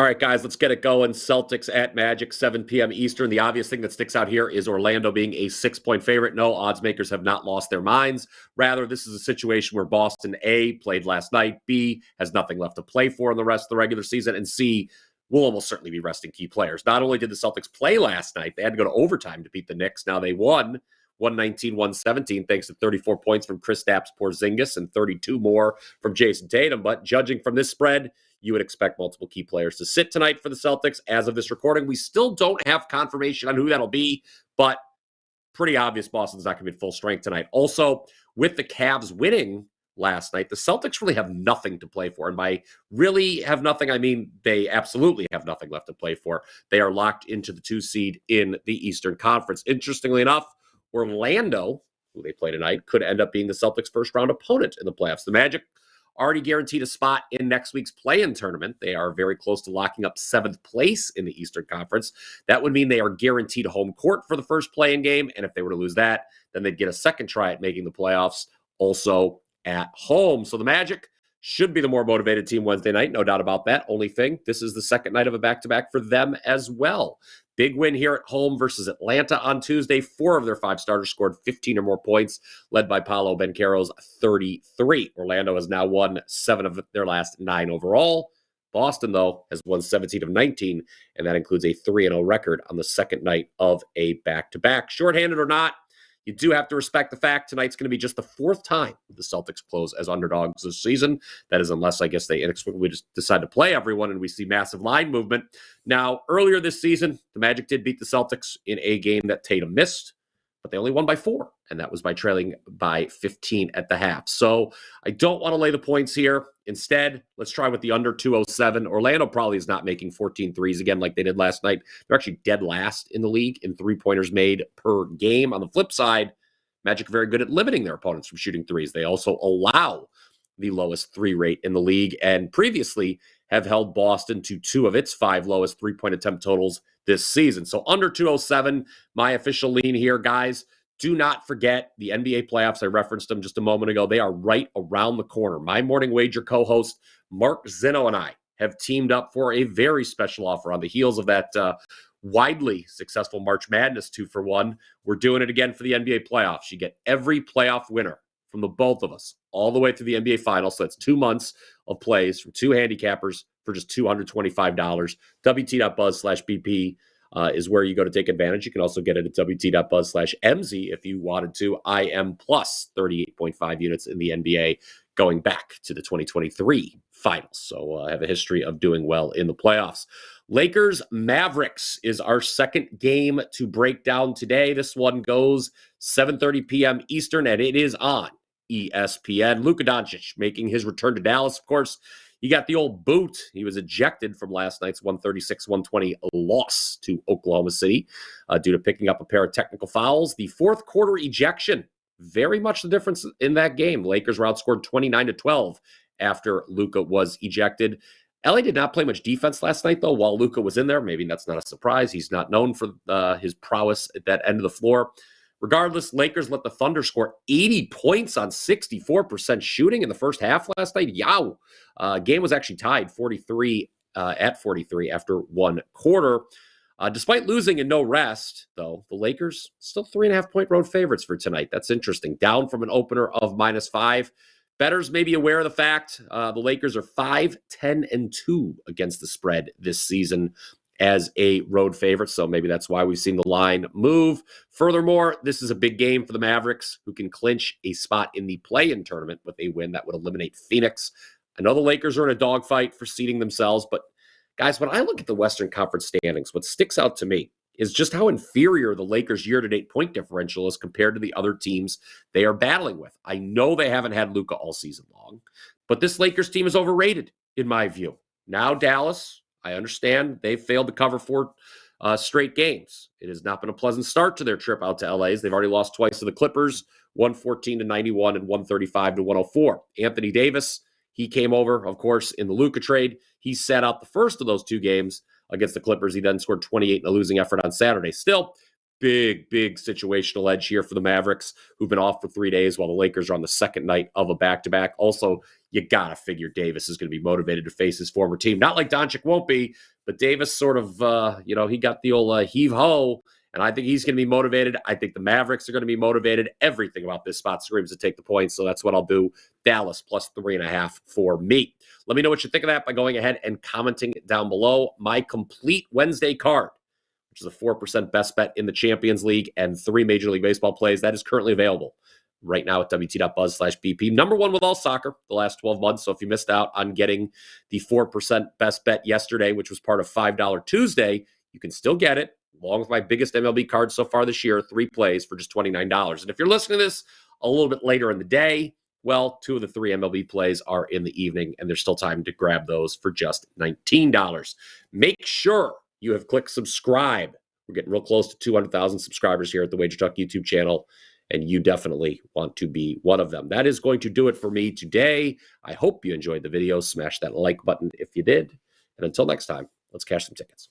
All right, guys, let's get it going. Celtics at Magic, 7 p.m. Eastern. The obvious thing that sticks out here is Orlando being a 6-point favorite. No, odds makers have not lost their minds. Rather, this is a situation where Boston, A, played last night, B, has nothing left to play for in the rest of the regular season, and C, will almost certainly be resting key players. Not only did the Celtics play last night, they had to go to overtime to beat the Knicks. Now they won 119-117 thanks to 34 points from Kristaps Porzingis and 32 more from Jason Tatum. But judging from this spread, you would expect multiple key players to sit tonight for the Celtics. As of this recording, we still don't have confirmation on who that'll be, but pretty obvious Boston's not going to be at full strength tonight. Also, with the Cavs winning last night, the Celtics really have nothing to play for. And by really have nothing, I mean they absolutely have nothing left to play for. They are locked into the 2 seed in the Eastern Conference. Interestingly enough, Orlando, who they play tonight, could end up being the Celtics' first-round opponent in the playoffs. The Magic already guaranteed a spot in next week's play-in tournament. They are very close to locking up 7th place in the Eastern Conference. That would mean they are guaranteed home court for the first play-in game, and if they were to lose that, then they'd get a second try at making the playoffs, also at home. So the Magic should be the more motivated team Wednesday night, no doubt about that. Only thing, this is the second night of a back-to-back for them as well. Big win here at home versus Atlanta on Tuesday. 4 of their 5 starters scored 15 or more points, led by Paolo Banchero's 33. Orlando has now won 7 of their last 9 overall. Boston, though, has won 17 of 19, and that includes a 3-0 record on the second night of a back-to-back. Shorthanded or not, you do have to respect the fact tonight's going to be just the 4th time the Celtics close as underdogs this season. That is unless, I guess, they inexplicably just decide to play everyone and we see massive line movement. Now, earlier this season, the Magic did beat the Celtics in a game that Tatum missed, but they only won by 4, and that was by trailing by 15 at the half. So I don't want to lay the points here. Instead, let's try with the under 207. Orlando probably is not making 14 threes again like they did last night. They're actually dead last in the league in three-pointers made per game. On the flip side, Magic are very good at limiting their opponents from shooting threes. They also allow the lowest 3 rate in the league, and previously have held Boston to 2 of its 5 lowest 3-point attempt totals this season. So under 207, my official lean here, guys. Do not forget the NBA playoffs. I referenced them just a moment ago. They are right around the corner. My Morning Wager co-host, Mark Zinno, and I have teamed up for a very special offer on the heels of that widely successful March Madness 2-for-1. We're doing it again for the NBA playoffs. You get every playoff winner from the both of us all the way to the NBA Finals. So that's 2 months of plays from 2 handicappers for just $225. WT.buzz/BP is where you go to take advantage. You can also get it at WT.buzz/MZ if you wanted to. I am plus 38.5 units in the NBA going back to the 2023 Finals. So I have a history of doing well in the playoffs. Lakers Mavericks is our second game to break down today. This one goes 7:30 p.m. Eastern, and it is on ESPN. Luka Doncic making his return to Dallas, of course. You got the old boot. He was ejected from last night's 136-120 loss to Oklahoma City due to picking up a pair of technical fouls. The fourth quarter ejection, very much the difference in that game. The Lakers were outscored 29-12 after Luka was ejected. LA did not play much defense last night, though, while Luka was in there. Maybe that's not a surprise. He's not known for his prowess at that end of the floor. Regardless, Lakers let the Thunder score 80 points on 64% shooting in the first half last night. Yow. Game was actually tied 43 at 43 after 1 quarter. Despite losing in no rest, though, the Lakers still 3.5-point road favorites for tonight. That's interesting. Down from an opener of -5. Bettors may be aware of the fact the Lakers are 5-10-2 against the spread this season as a road favorite, so maybe that's why we've seen the line move. Furthermore, this is a big game for the Mavericks, who can clinch a spot in the play-in tournament with a win that would eliminate Phoenix. I know the Lakers are in a dogfight for seeding themselves, but guys, when I look at the Western Conference standings, what sticks out to me is just how inferior the Lakers' year-to-date point differential is compared to the other teams they are battling with. I know they haven't had Luka all season long, but this Lakers team is overrated, in my view. Now Dallas, I understand they've failed to cover 4 straight games. It has not been a pleasant start to their trip out to LA. They've already lost twice to the Clippers, 114-91 and 135-104. Anthony Davis, he came over, of course, in the Luka trade. He sat out the first of those 2 games against the Clippers. He then scored 28 in a losing effort on Saturday. Still, big situational edge here for the Mavericks, who've been off for 3 days while the Lakers are on the second night of a back-to-back. Also, you got to figure Davis is going to be motivated to face his former team. Not like Doncic won't be, but Davis sort of, he got the old heave-ho, and I think he's going to be motivated. I think the Mavericks are going to be motivated. Everything about this spot screams to take the points, so that's what I'll do. Dallas plus 3.5 for me. Let me know what you think of that by going ahead and commenting down below. My complete Wednesday card, which is a 4% best bet in the Champions League and 3 Major League Baseball plays, that is currently available right now at wt.buzz/BP. Number 1 with all soccer the last 12 months. So if you missed out on getting the 4% best bet yesterday, which was part of $5 Tuesday, you can still get it, along with my biggest MLB card so far this year, 3 plays for just $29. And if you're listening to this a little bit later in the day, well, 2 of the 3 MLB plays are in the evening, and there's still time to grab those for just $19. Make sure you have clicked subscribe. We're getting real close to 200,000 subscribers here at the WagerTalk YouTube channel, and you definitely want to be one of them. That is going to do it for me today. I hope you enjoyed the video. Smash that like button if you did. And until next time, let's cash some tickets.